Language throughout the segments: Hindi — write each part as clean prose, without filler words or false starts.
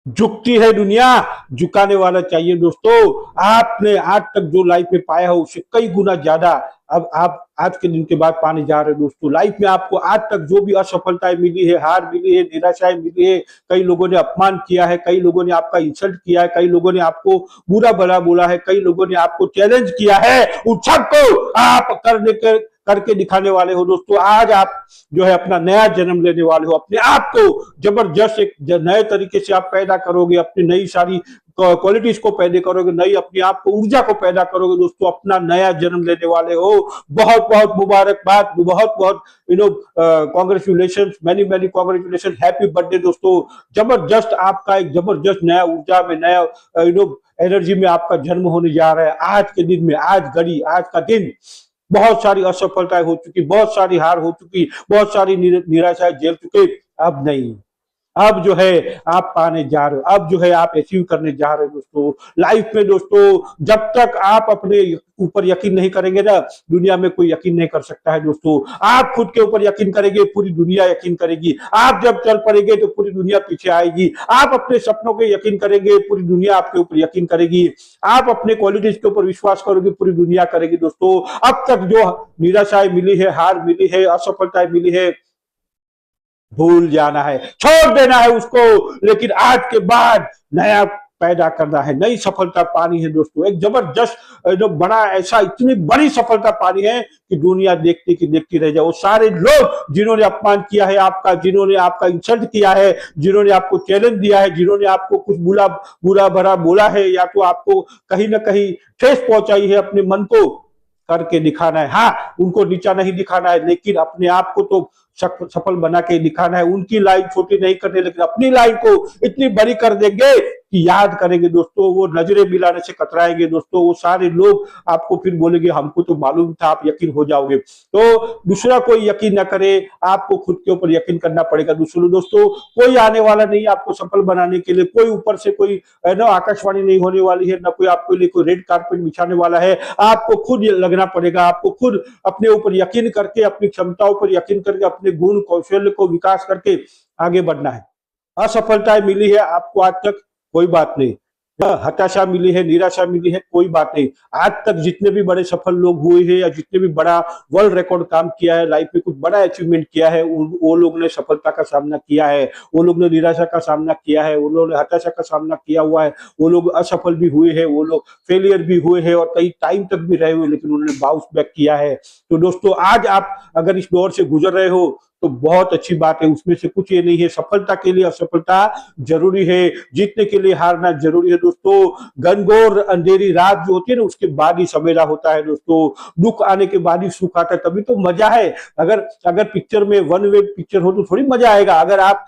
झुकती है दुनिया, झुकाने वाला चाहिए दोस्तों। आपने आज तक जो लाइफ में पाया हो उससे कई गुना ज्यादा अब आप आज के दिन के बाद पाने जा रहे हो दोस्तों। लाइफ में आपको आज तक जो भी असफलताएं मिली है, हार मिली है, निराशाएं मिली है, कई लोगों ने अपमान किया है, कई लोगों ने आपका इंसल्ट किया है, कई लोगों ने आपको बुरा भला बोला है, कई लोगों ने आपको चैलेंज किया है, उन सबको आप करके दिखाने वाले हो दोस्तों। आज आप जो है अपना नया जन्म लेने वाले हो, अपने आप को जबरदस्त एक नए तरीके से आप पैदा करोगे, अपनी नई सारी क्वालिटीज को पैदा करोगे, नई अपने आप को ऊर्जा को पैदा करोगे दोस्तों, अपना नया जन्म लेने वाले हो। बहुत बहुत मुबारकबाद, बहुत बहुत congratulation, many many congratulation, happy birthday दोस्तों। जबरदस्त आपका एक जबरदस्त नया ऊर्जा में, नया एनर्जी में आपका जन्म होने जा रहा है आज के दिन में। आज घड़ी, आज का दिन बहुत सारी असफलताएं हो चुकी, बहुत सारी हार हो चुकी, बहुत सारी निराशाएं झेल चुके। अब नहीं, अब जो है आप पाने जा रहे हो, अब जो है आप अचीव करने जा रहे हो दोस्तों लाइफ में। दोस्तों जब तक आप अपने ऊपर यकीन नहीं करेंगे ना, दुनिया में कोई यकीन नहीं कर सकता है दोस्तों। आप खुद के ऊपर यकीन करेंगे, पूरी दुनिया यकीन करेगी। आप जब चल पड़ेंगे तो पूरी दुनिया पीछे आएगी। आप अपने सपनों पे यकीन करेंगे, पूरी दुनिया आपके ऊपर यकीन करेगी। आप अपने क्वालिटीज के ऊपर विश्वास करोगे, पूरी दुनिया करेगी दोस्तों। अब तक जो निराशाएं मिली है, हार मिली है, असफलताएं मिली है, भूल जाना है, छोड़ देना है उसको। लेकिन आज के बाद नया पैदा करना है, नई सफलता पानी है दोस्तों। एक जबरदस्त जो बड़ा ऐसा इतनी बड़ी सफलता पानी है कि दुनिया देखती की देखती रह जाए। वो सारे लोग जिन्होंने अपमान किया है आपका, जिन्होंने आपका इंसल्ट किया है, जिन्होंने आपको चैलेंज दिया है, जिन्होंने आपको कुछ बुरा भरा बोला है, या तो आपको कहीं ना कहीं ठेस पहुंचाई है, अपने मन को करके दिखाना है। हाँ, उनको नीचा नहीं दिखाना है, लेकिन अपने आप को तो सफल बना के दिखाना है। उनकी लाइन छोटी नहीं करनी, लेकिन अपनी लाइन को इतनी बड़ी कर देंगे कि याद करेंगे दोस्तों, वो नजरें मिलाने से कतराएंगे दोस्तों। वो सारे लोग आपको फिर बोलेंगे हमको तो मालूम था, आप यकीन हो जाओगे। तो दूसरा कोई यकीन ना करे, आपको खुद के ऊपर यकीन करना पड़ेगा दूसरों। दोस्तों कोई आने वाला नहीं आपको सफल बनाने के लिए, कोई ऊपर से कोई ना आकाशवाणी नहीं होने वाली है, ना कोई आपके लिए कोई रेड कारपेट बिछाने वाला है। आपको खुद लगना पड़ेगा, आपको खुद अपने ऊपर यकीन करके, अपनी क्षमताओं पर यकीन करके, अपने गुण कौशल्य को विकास करके आगे बढ़ना है। असफलताएं मिली है आपको आज तक, कोई बात नहीं। हताशा मिली है, निराशा मिली है, कोई बात नहीं। आज तक जितने भी बड़े सफल लोग हुए हैं, या जितने भी बड़ा वर्ल्ड रिकॉर्ड काम किया है, लाइफ में कुछ बड़ा अचीवमेंट किया है, वो लोग ने सफलता का सामना किया है, वो लोग ने निराशा का सामना किया है, वो लोग ने हताशा का सामना किया हुआ है, वो लोग असफल भी हुए हैं, वो लोग फेलियर भी हुए हैं, और कई टाइम तक भी रहे हुए, लेकिन उन्होंने बाउंस बैक किया है। तो दोस्तों आज आप अगर इस दौर से गुजर रहे हो तो बहुत अच्छी बात है, उसमें से कुछ ये नहीं है। सफलता के लिए असफलता जरूरी है, जीतने के लिए हारना जरूरी है दोस्तों। घनघोर अंधेरी रात जो होती है ना, उसके बाद ही सवेरा होता है दोस्तों। दुख आने के बाद ही सुख आता है, तभी तो मजा है। अगर अगर पिक्चर में वन वे पिक्चर हो तो थोड़ी मजा आएगा। अगर आप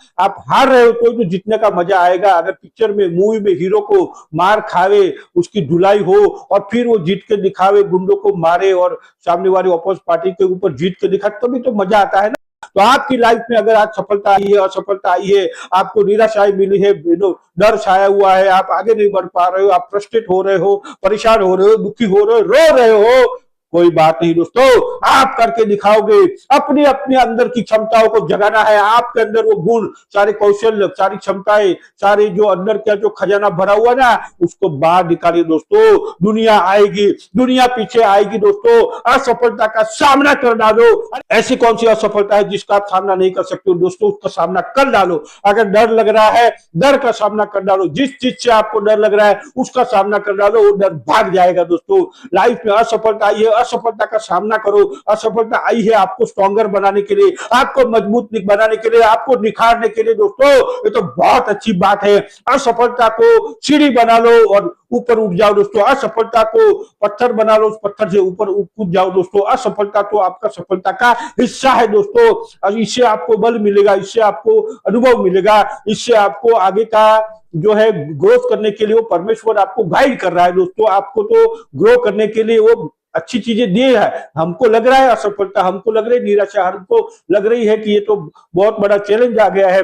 हार रहे हो तो जीतने का मजा आएगा। अगर पिक्चर में, मूवी में हीरो को मार खावे, उसकी धुलाई हो, और फिर वो जीत के दिखावे, गुंडों को मारे और सामने वाली अपोजिट पार्टी के ऊपर जीत के दिखा, तभी तो मजा आता है ना। तो आपकी लाइफ में अगर आज सफलता आई है, असफलता आई है, आपको निराशाएं मिली है, डर छाया हुआ है, आप आगे नहीं बढ़ पा रहे हो, आप फ्रस्ट्रेट हो रहे हो, परेशान हो रहे हो, दुखी हो रहे हो, रो रहे हो, कोई बात नहीं दोस्तों, आप करके दिखाओगे। अपने अपने अंदर की क्षमताओं को जगाना है। आपके अंदर वो गुण, सारे कौशल, सारी क्षमताएं, सारे जो अंदर का जो खजाना भरा हुआ ना, उसको बाहर निकालिए दोस्तों। दुनिया आएगी, दुनिया पीछे आएगी दोस्तों। असफलता का सामना कर डालो। ऐसी कौन सी असफलता है जिसका आप सामना नहीं कर सकते हो दोस्तों, उसका सामना कर डालो। अगर डर लग रहा है, डर का सामना कर डालो। जिस चीज से आपको डर लग रहा है उसका सामना कर डालो, वो डर भाग जाएगा दोस्तों। लाइफ में असफलता आई है, असफलता का सामना करो। असफलता आई है आपको स्ट्रॉन्गर बनाने के लिए, आपको मजबूत बनाने के लिए, आपको निखारने के लिए दोस्तों। ये तो बहुत अच्छी बात है। असफलता को सीढ़ी बना लो और ऊपर उठ जाओ दोस्तों। असफलता को पत्थर बना लो, उस पत्थर से ऊपर कूद जाओ दोस्तों। असफलता तो आपका सफलता का हिस्सा है दोस्तों। और इससे आपको बल मिलेगा, इससे आपको अनुभव मिलेगा, इससे आपको आगे का जो है ग्रोथ करने के लिए वो परमेश्वर आपको गाइड कर रहा है दोस्तों। आपको तो ग्रो करने के लिए वो अच्छी चीजें दी है। हमको लग रहा है असफलता, हमको लग रही है निराशा, हमको लग रही है कि ये तो बहुत बड़ा चैलेंज आ गया है,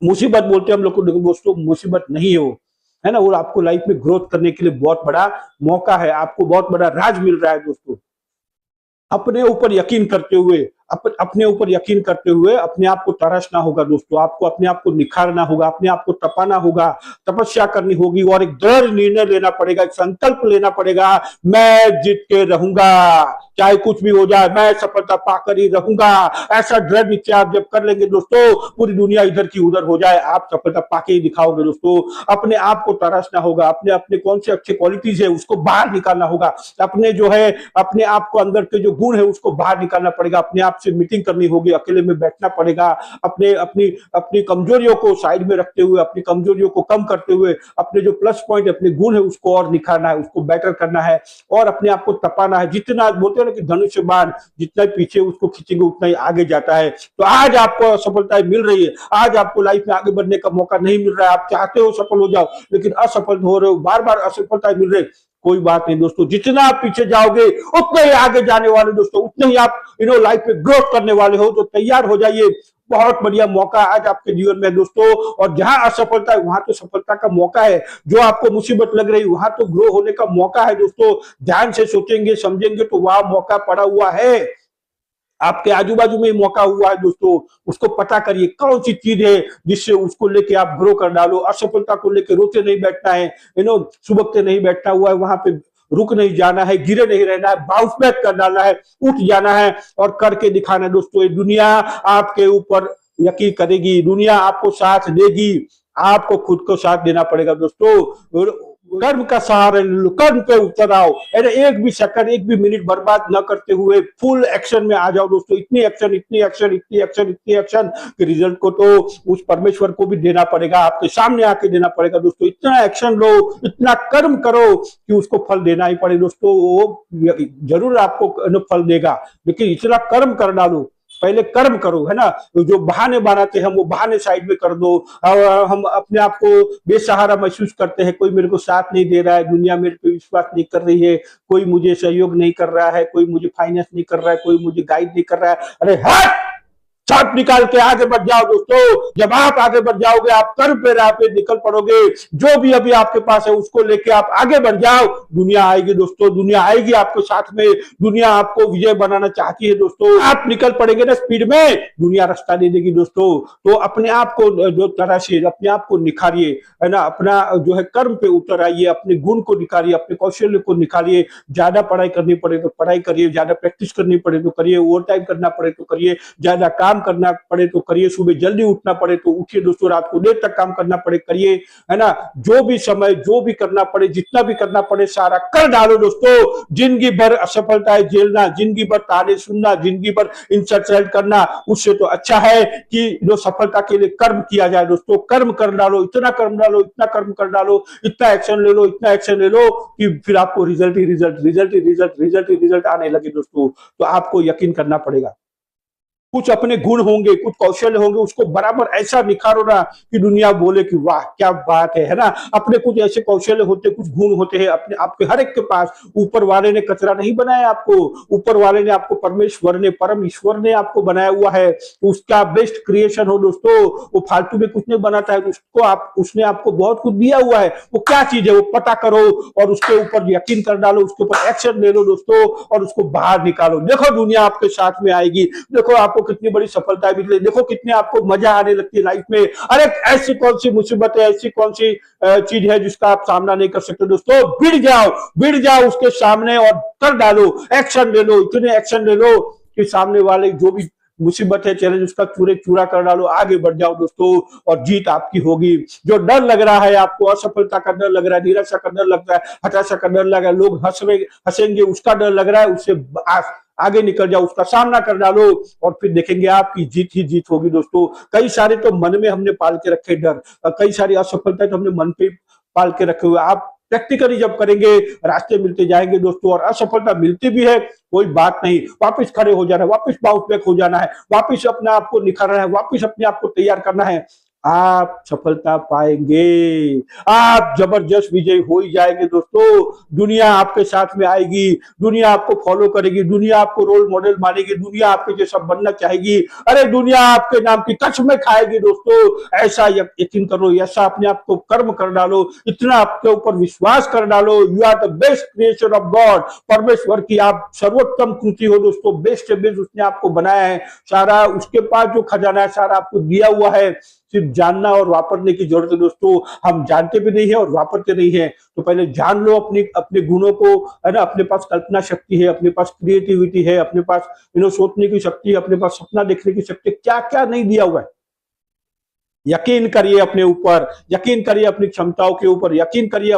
मुसीबत बोलते हैं हम लोग को दोस्तों। मुसीबत नहीं है वो, है ना। वो आपको लाइफ में ग्रोथ करने के लिए बहुत बड़ा मौका है, आपको बहुत बड़ा राज मिल रहा है दोस्तों। अपने ऊपर यकीन करते हुए, अपने ऊपर यकीन करते हुए अपने आप को तराशना होगा दोस्तों, आपको अपने आप को निखारना होगा, अपने आप को तपाना होगा, तपस्या करनी होगी और एक दृढ़ निर्णय लेना पड़ेगा, एक संकल्प लेना पड़ेगा। मैं जीत के रहूंगा, चाहे कुछ भी हो जाए, मैं सफलता पाकर ही रहूंगा। ऐसा दृढ़ निश्चय आप जब कर लेंगे दोस्तों, पूरी दुनिया इधर की उधर हो जाए, आप सफलता पाके ही दिखाओगे दोस्तों। अपने आप को तराशना होगा, अपने अपने कौन से अच्छे क्वालिटीज है उसको बाहर निकालना होगा, अपने जो है अपने आप को अंदर के जो गुण है उसको बाहर निकालना पड़ेगा, अपने आप से मीटिंग करनी होगी, अकेले में बैठना पड़ेगा, अपने अपनी अपनी कमजोरियों को साइड में रखते हुए, अपनी कमजोरियों को कम करते हुए, अपने जो प्लस पॉइंट अपने गुण है उसको और निखारना है, उसको बेटर करना है और अपने आप को तपाना है। जितना बोलते हैं ना कि धनुष बाण जितना पीछे उसको खींचेंगे उतना ही आगे जाता है। तो आज आपको सफलताएं मिल रही है, आज आपको लाइफ में आगे बढ़ने का मौका नहीं मिल रहा है, आप चाहते हो सफल हो जाओ लेकिन असफल हो रहे हो, बार बार असफलताएं मिल रही, कोई बात नहीं दोस्तों, जितना आप पीछे जाओगे उतने ही आगे जाने वाले दोस्तों, उतने ही आप लाइफ में ग्रोथ करने वाले हो। तो तैयार हो जाइए, बहुत बढ़िया मौका आज आपके जीवन में दोस्तों। और जहां असफलता है वहां तो सफलता का मौका है, जो आपको मुसीबत लग रही है वहां तो ग्रो होने का मौका है दोस्तों। ध्यान से सोचेंगे समझेंगे तो वहां मौका पड़ा हुआ है, आपके आजू बाजू में मौका हुआ है दोस्तों। उसको पता करिए कौन सी चीज है जिससे उसको लेके आप ग्रो कर डालो। असफलता को लेके रोते नहीं बैठना है, सुबकते नहीं बैठना हुआ है, वहां पे रुक नहीं जाना है, गिरे नहीं रहना है, बाउंस बैक कर डालना है, उठ जाना है और करके दिखाना है दोस्तों। ये दुनिया आपके ऊपर यकीन करेगी, दुनिया आपको साथ देगी, आपको खुद को साथ देना पड़ेगा दोस्तों। कर्म का सहारा ले लो, कर्म पे उतर आओ, अरे एक भी सेकंड एक भी मिनट बर्बाद न करते हुए फुल एक्शन में आ जाओ दोस्तों। इतनी एक्शन इतनी एक्शन इतनी एक्शन इतनी एक्शन कि रिजल्ट को तो उस परमेश्वर को भी देना पड़ेगा, आपके सामने आके देना पड़ेगा दोस्तों। इतना एक्शन लो, इतना कर्म करो कि उसको फल देना ही पड़े दोस्तों। वो जरूर आपको फल देगा, लेकिन इतना कर्म कर डालो, पहले कर्म करो, है ना। जो बहाने बनाते हैं वो बहाने साइड में कर दो। हम अपने आप को बेसहारा महसूस करते हैं, कोई मेरे को साथ नहीं दे रहा है, दुनिया मेरे पे विश्वास नहीं कर रही है, कोई मुझे सहयोग नहीं कर रहा है, कोई मुझे फाइनेंस नहीं कर रहा है, कोई मुझे गाइड नहीं कर रहा है। अरे हट, छाप निकाल के आगे बढ़ जाओ दोस्तों। जब आप आगे बढ़ जाओगे, आप कर्म पे राह पे निकल पड़ोगे, जो भी अभी आपके पास है उसको लेके आप आगे बढ़ जाओ, दुनिया आएगी दोस्तों, दुनिया आएगी आपके साथ में, दुनिया आपको विजय बनाना चाहती है दोस्तों। आप निकल पड़ेंगे ना स्पीड में, दुनिया रास्ता दे देगी दोस्तों। तो अपने आप को जो तरह से अपने आप को निखारिए, है ना, अपना जो है कर्म पे उतर आइए, अपने गुण को निखारिए, अपने कौशल्य को निखारिए। ज्यादा पढ़ाई करनी पड़े तो पढ़ाई करिए, ज्यादा प्रैक्टिस करनी पड़े तो करिए, ओवर टाइम करना पड़े तो करिए, ज्यादा काम करना पड़े तो करिए, सुबह जल्दी उठना पड़े तो उठिए दोस्तों, रात को देर तक काम करना पड़े करिए, है ना। जो भी समय जो भी करना पड़े, जितना भी करना पड़े सारा कर डालो दोस्तों। जिंदगी भर असफलताएं झेलना, जिंदगी भर ताने सुनना, जिंदगी भर इंसल्ट करना, उससे तो अच्छा है कि जो सफलता के लिए कर्म किया जाए दोस्तों। कर्म कर डालो, इतना कर्म डालो, इतना कर्म कर डालो, इतना एक्शन ले लो, इतना एक्शन ले लो कि फिर आपको रिजल्ट ही रिजल्ट रिजल्ट ही रिजल्ट रिजल्ट ही रिजल्ट आने लगे दोस्तों। तो आपको यकीन करना पड़ेगा, कुछ अपने गुण होंगे, कुछ कौशल होंगे, उसको बराबर ऐसा निखारो ना कि दुनिया बोले कि वाह क्या बात है ना। अपने कुछ ऐसे कौशल होते, कुछ गुण होते हैं अपने आपके हर एक के पास। ऊपर वाले ने कचरा नहीं बनाया आपको, ऊपर वाले ने आपको परमेश्वर ने परम ईश्वर ने आपको बनाया हुआ है, उसका बेस्ट क्रिएशन हो दोस्तों। वो फालतू में कुछ नहीं बनाता है, उसको आप उसने आपको बहुत कुछ दिया हुआ है। वो क्या चीज है वो पता करो और उसके ऊपर यकीन कर डालो, उसके ऊपर एक्शन ले लो दोस्तों और उसको बाहर निकालो। देखो दुनिया आपके साथ में आएगी, देखो आपको कितनी बड़ी सफलता मिले, देखो कितने आपको मजा आने लगती है लाइफ में। अरे ऐसी कौन सी मुसीबत है, ऐसी कौन सी चीज है जिसका आप सामना नहीं कर सकते दोस्तों। भिड़ जाओ उसके सामने और कर डालो, एक्शन ले लो, इतने एक्शन ले लो कि सामने वाले जो भी मुसीबत है, चैलेंज, उसका चूरे चूरा कर डालो, आगे बढ़ जाओ दोस्तों और जीत आपकी होगी। जो डर लग रहा है आपको, असफलता का डर लग रहा है, निराशा का डर लग रहा है, हताशा का डर लग रहा है, लोग हंसेंगे उसका डर लग रहा है, उससे आगे निकल जाओ, उसका सामना कर डालो और फिर देखेंगे आपकी जीत ही जीत होगी दोस्तों। कई सारे तो मन में हमने पाल के रखे डर, कई सारी असफलता तो हमने मन पे पाल के रखे हुए। आप प्रैक्टिकली जब करेंगे रास्ते मिलते जाएंगे दोस्तों, और असफलता मिलती भी है कोई बात नहीं, वापस खड़े हो जाना है, वापस बाउंस बैक हो जाना है, वापस अपने आप को निखारना है, वापस अपने आप को तैयार करना है। आप सफलता पाएंगे। आप जबरदस्त विजय हो ही जाएंगे दोस्तों। दुनिया आपके साथ में आएगी, दुनिया आपको फॉलो करेगी, दुनिया आपको रोल मॉडल मानेगी, दुनिया आपके जैसा बनना चाहेगी। अरे दुनिया आपके नाम की कसमें खाएगी दोस्तों। ऐसा यकीन करो, ऐसा अपने आप को कर्म कर डालो, इतना आपके ऊपर विश्वास कर डालो। You are the best creation of God. परमेश्वर की आप सर्वोत्तम कृति हो दोस्तों। बेस्ट से बेस्ट उसने आपको बनाया है। सारा उसके पास जो खजाना है सारा आपको दिया हुआ है, सिर्फ जानना और वापरने की जरूरत है दोस्तों। हम जानते भी नहीं है और वापरते नहीं है, तो पहले जान लो अपने अपने गुणों को, है ना। अपने पास कल्पना शक्ति है, अपने पास क्रिएटिविटी है, अपने पास सोचने की शक्ति है, अपने पास सपना देखने की शक्ति, क्या क्या नहीं दिया हुआ है। यकीन करिए अपने ऊपर, यकीन करिए अपनी क्षमताओं के ऊपर, यकीन करिए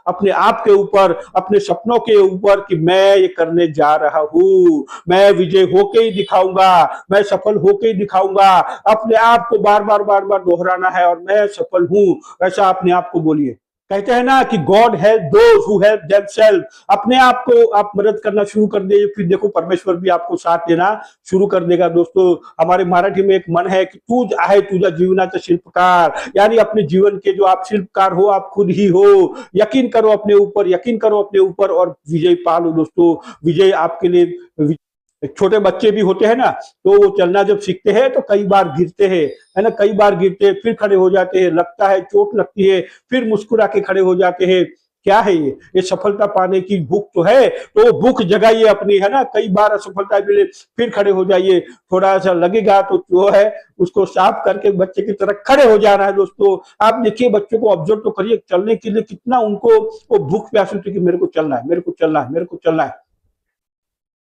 अपने आप के ऊपर, अपने सपनों के ऊपर कि मैं ये करने जा रहा हूं, मैं विजय होके ही दिखाऊंगा, मैं सफल होके ही दिखाऊंगा। अपने आप को बार बार बार बार दोहराना है और मैं सफल हूं, ऐसा अपने आप को बोलिए। कहते हैं ना कि God help those who help themselves. अपने आप को आप मदद करना शुरू कर दीजिए, फिर देखो परमेश्वर भी आपको साथ देना शुरू कर देगा दोस्तों। हमारे मराठी में एक मन है कि तू आहे तुझा जीवनाचा शिल्पकार, यानी अपने जीवन के जो आप शिल्पकार हो, आप खुद ही हो। यकीन करो अपने ऊपर, यकीन करो अपने ऊपर और विजय पालो दोस्तों। विजय आपके लिए, छोटे बच्चे भी होते हैं ना, तो वो चलना जब सीखते हैं तो कई बार गिरते हैं, है ना, कई बार गिरते हैं, फिर खड़े हो जाते हैं, लगता है चोट लगती है, फिर मुस्कुरा के खड़े हो जाते हैं। क्या है ये सफलता पाने की भूख तो है, तो भूख जगाइए अपनी, है ना। कई बार असफलता मिले फिर खड़े हो जाइए, थोड़ा सा लगेगा तो जो है उसको साफ करके बच्चे की तरह खड़े हो जाना है दोस्तों। आप देखिए बच्चों को ऑब्जर्व तो करिए, चलने के लिए कितना उनको वो भूख प्यास होती है कि मेरे को चलना है, मेरे को चलना है, मेरे को चलना है।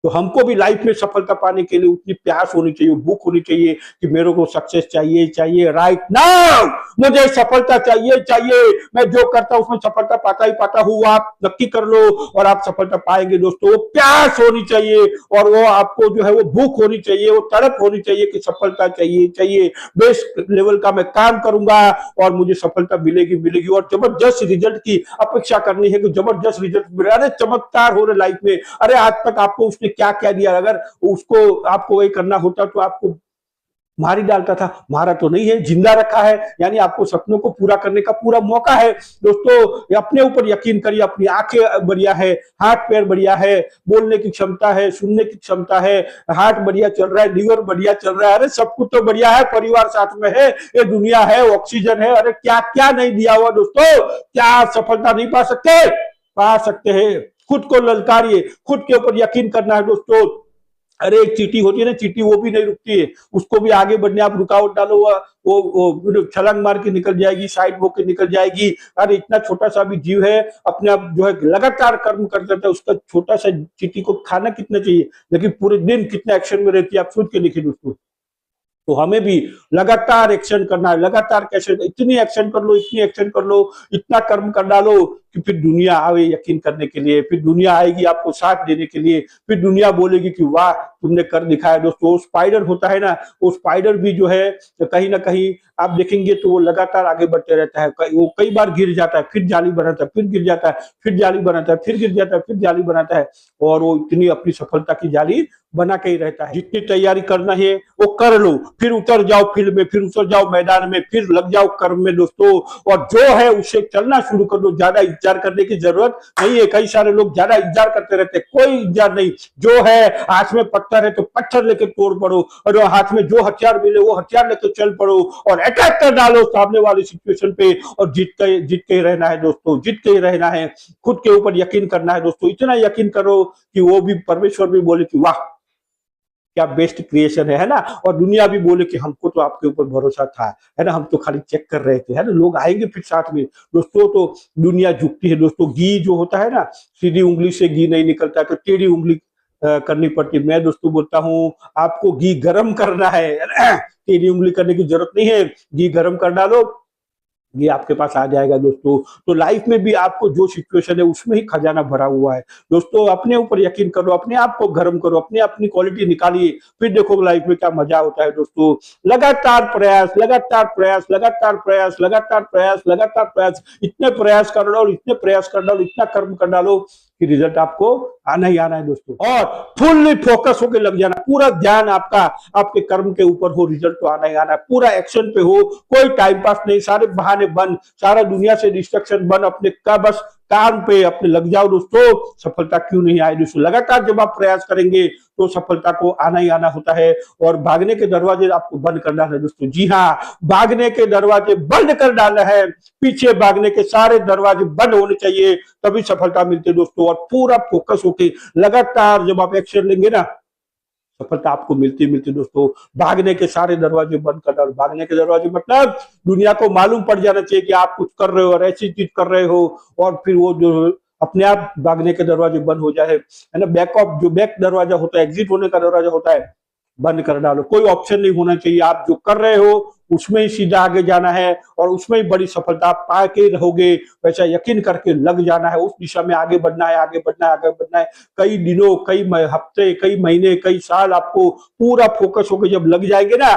तो हमको भी लाइफ में सफलता पाने के लिए उतनी प्यास होनी चाहिए, भूख होनी चाहिए कि मेरे को सक्सेस चाहिए, चाहिए राइट नाउ, मुझे सफलता चाहिए, चाहिए। मैं जो करता हूं उसमें सफलता पाता ही पाता हूँ। आप नक्की कर लो और आप सफलता पाएंगे दोस्तों। वो प्यास होनी चाहिए और वो आपको जो है वो भूख होनी चाहिए, वो तड़प होनी चाहिए कि सफलता चाहिए, चाहिए। बेस्ट लेवल का मैं काम करूंगा और मुझे सफलता मिलेगी, मिलेगी। और जबरदस्त रिजल्ट की अपेक्षा करनी है कि जबरदस्त रिजल्ट मिले। अरे चमत्कार हो रहे लाइफ में। अरे आज तक आपको उसने क्या क्या दिया, अगर उसको आपको वही करना होता तो आपको मार ही डालता था। मारा तो नहीं है, जिंदा रखा है, यानी आपको सपनों को पूरा करने का पूरा मौका है दोस्तों। अपने ऊपर यकीन करिए, अपनी आंखें बढ़िया है, हाथ पैर बढ़िया है, बोलने की क्षमता है, सुनने की क्षमता है, हार्ट बढ़िया चल रहा है, लीवर बढ़िया चल रहा है, अरे सब कुछ तो बढ़िया है, परिवार साथ में है, ये दुनिया है, ऑक्सीजन है, अरे क्या क्या नहीं दिया हुआ दोस्तों। क्या आप सफलता नहीं पा सकते? पा सकते हैं। खुद को ललकारिए, खुद के ऊपर यकीन करना है दोस्तों। अरे एक चींटी होती है ना, चींटी वो भी नहीं रुकती है, उसको भी आगे बढ़ने आप रुकावट डालो, वो छलांग मार के निकल जाएगी, साइड होके निकल जाएगी। अरे इतना छोटा सा भी जीव है, अपने आप जो है लगातार कर्म करता है, उसका छोटा सा चींटी को खाना कितना चाहिए, लेकिन पूरे दिन कितना एक्शन में रहती है, आप सोच के देखिए दोस्तों। तो हमें भी लगातार एक्शन करना है, लगातार कैसे, इतनी एक्शन कर लो, इतनी एक्शन कर लो, इतना कर्म कर डालो कि फिर दुनिया आवे यकीन करने के लिए, फिर दुनिया आएगी आपको साथ देने के लिए, फिर दुनिया बोलेगी कि वाह तुमने कर दिखाया दोस्तों। वो स्पाइडर होता है ना, वो स्पाइडर भी जो है कहीं ना कहीं आप देखेंगे तो वो लगातार आगे बढ़ते रहता है। वो कई बार गिर जाता है, फिर जाली बनाता है, फिर गिर जाता है, फिर जाली बनाता है, फिर गिर जाता है, फिर जाली बनाता है, और वो इतनी अपनी सफलता की जाली बना के ही रहता है। जितनी तैयारी करना है वो कर लो, फिर उतर जाओ फील्ड में, फिर उतर जाओ मैदान में, फिर लग जाओ कर्म में दोस्तों। और जो है उसे चलना शुरू कर दो, ज्यादा इंतजार करने की जरूरत नहीं है। कई सारे लोग ज्यादा इंतजार करते रहते, कोई इंतजार नहीं। जो है हाथ में पत्थर है तो पत्थर लेके तोड़ पड़ो, और हाथ में जो हथियार मिले वो हथियार लेके चल पड़ो और अटैक कर डालो सामने वाली सिचुएशन पे, और जीत के ही रहना है दोस्तों, जीत के ही रहना है। खुद के ऊपर यकीन करना है दोस्तों, इतना यकीन करो कि वो भी परमेश्वर भी बोले कि वाह क्या बेस्ट क्रिएशन है ना। और दुनिया भी बोले कि हमको तो आपके ऊपर भरोसा था, है ना, हम तो खाली चेक कर रहे थे, है ना। लोग आएंगे फिर साथ में दोस्तों, तो दुनिया झुकती है दोस्तों। घी जो होता है ना, सीधी उंगली से घी नहीं निकलता, तो टेढ़ी उंगली करनी पड़ती। मैं दोस्तों बोलता हूँ आपको घी गर्म करना है, टेढ़ी उंगली करने की जरूरत नहीं है। घी गर्म कर डालो, ये आपके पास आ जाएगा दोस्तों। तो लाइफ में भी आपको जो सिचुएशन है उसमें ही खजाना भरा हुआ है दोस्तों। अपने ऊपर यकीन करो, अपने आप को गर्म करो, अपने अपनी क्वालिटी निकालिए, फिर देखो लाइफ में क्या मजा होता है दोस्तों। लगातार प्रयास, लगातार प्रयास, लगातार प्रयास, लगातार प्रयास, लगातार प्रयास, इतने प्रयास कर डालो, इतने प्रयास कर डालो, इतना कर्म कर डालो कि रिजल्ट आपको आना ही आना है दोस्तों। और फुल्ली फोकस होकर लग जाना, पूरा ध्यान आपका आपके कर्म के ऊपर हो, रिजल्ट तो आना ही आना है, पूरा एक्शन पे हो, कोई टाइम पास नहीं, सारे बहाने बंद, सारा दुनिया से डिस्ट्रक्शन बंद, अपने का बस काम पे अपने लग जाओ दोस्तों। सफलता क्यों नहीं आए दोस्तों, लगातार जब आप प्रयास करेंगे तो सफलता को आना ही आना होता है। और भागने के दरवाजे आपको बंद करना है दोस्तों, जी हाँ, भागने के दरवाजे बंद कर डालना है, पीछे भागने के सारे दरवाजे बंद होने चाहिए, तभी सफलता मिलती है दोस्तों। और पूरा फोकस होके लगातार जब आप एक्शन लेंगे ना, सफलता आपको मिलती मिलती दोस्तों। भागने के सारे दरवाजे बंद कर डालो, भागने के दरवाजे मतलब दुनिया को मालूम पड़ जाना चाहिए कि आप कुछ कर रहे हो और ऐसी चीज कर रहे हो, और फिर वो जो अपने आप भागने के दरवाजे बंद हो जाए, है ना। बैक ऑफ जो बैक दरवाजा होता है, एग्जिट होने का दरवाजा होता है, बंद कर डालो, कोई ऑप्शन नहीं होना चाहिए, आप जो कर रहे हो उसमें ही सीधा आगे जाना है और उसमें ही बड़ी सफलता आप पा के रहोगे, वैसा यकीन करके लग जाना है, उस दिशा में आगे बढ़ना है, आगे बढ़ना है, आगे बढ़ना है। कई दिनों, कई हफ्ते, कई महीने, कई साल आपको पूरा फोकस होकर जब लग जाएंगे ना,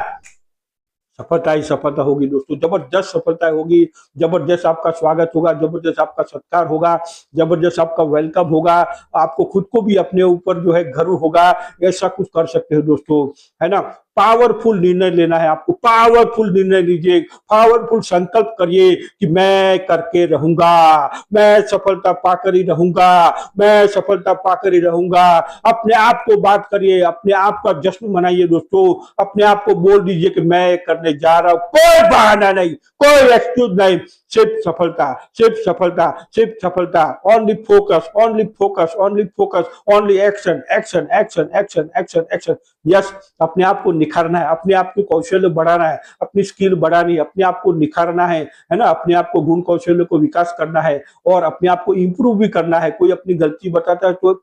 सफलता ही सफलता होगी दोस्तों, जबरदस्त सफलता होगी, जबरदस्त आपका स्वागत होगा, जबरदस्त आपका सत्कार होगा, जबरदस्त आपका वेलकम होगा, आपको खुद को भी अपने ऊपर जो है गर्व होगा, ऐसा कुछ कर सकते हो दोस्तों, है ना। पावरफुल निर्णय लेना है आपको, पावरफुल निर्णय लीजिए, पावरफुल संकल्प करिए कि मैं करके रहूंगा, मैं सफलता पाकर ही रहूंगा, मैं सफलता पाकर ही रहूंगा। अपने आप को बात करिए, अपने आप का जश्न मनाइए दोस्तों, अपने आप को बोल दीजिए कि मैं करने जा रहा हूं, कोई बहाना नहीं, कोई एक्सक्यूज नहीं, सिर्फ सफलता, सिर्फ सफलता, सिर्फ सफलता, only focus, only focus, only focus, only action, action, action, action, action, action. Yes, अपने आप को निखारना है, अपने आप को कौशल्य बढ़ाना है, अपनी स्किल बढ़ानी है, अपने आप को निखारना है ना, अपने आप को गुण कौशल्य को विकास करना है और अपने आप को इंप्रूव भी करना है। कोई अपनी गलती बताता है तो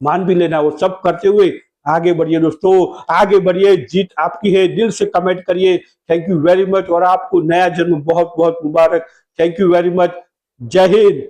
मान भी लेना, वो सब करते हुए आगे बढ़िए दोस्तों, आगे बढ़िए, जीत आपकी है, दिल से कमेंट करिए। थैंक यू वेरी मच, और आपको नया जन्म बहुत बहुत मुबारक। थैंक यू वेरी मच, जय हिंद।